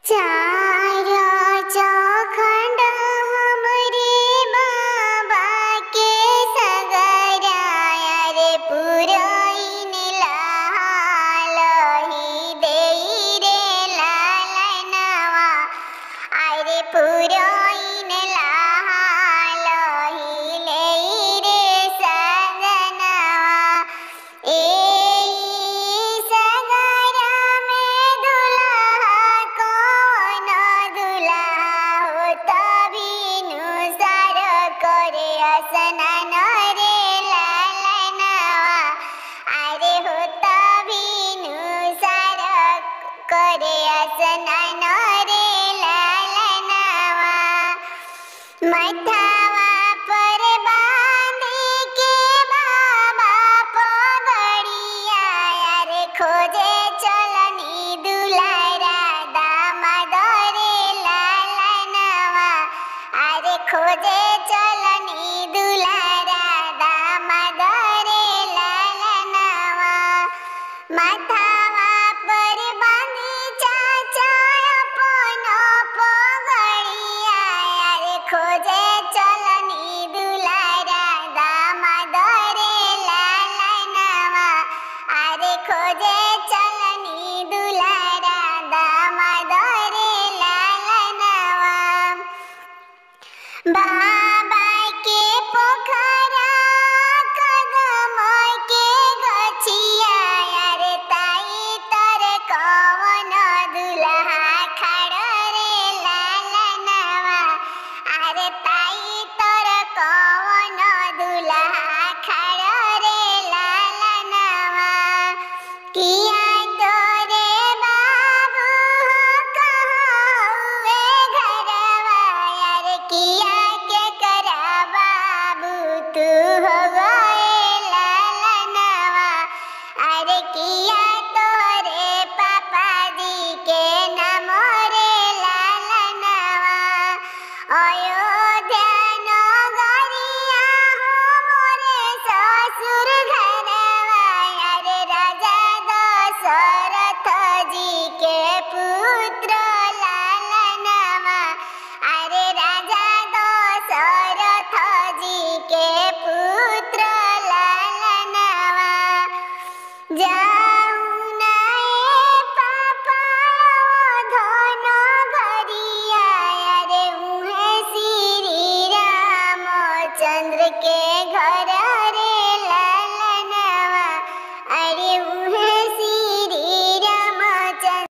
चार चौखंड हमरे बाबा के सगराया रे पुरइन लालही देई रे लालनवा अरे पुरइन लालही लेई रे सगनवा स्नान रे लालनवा अरे होता बिनु सार करे स्नान रे लालनवा माथा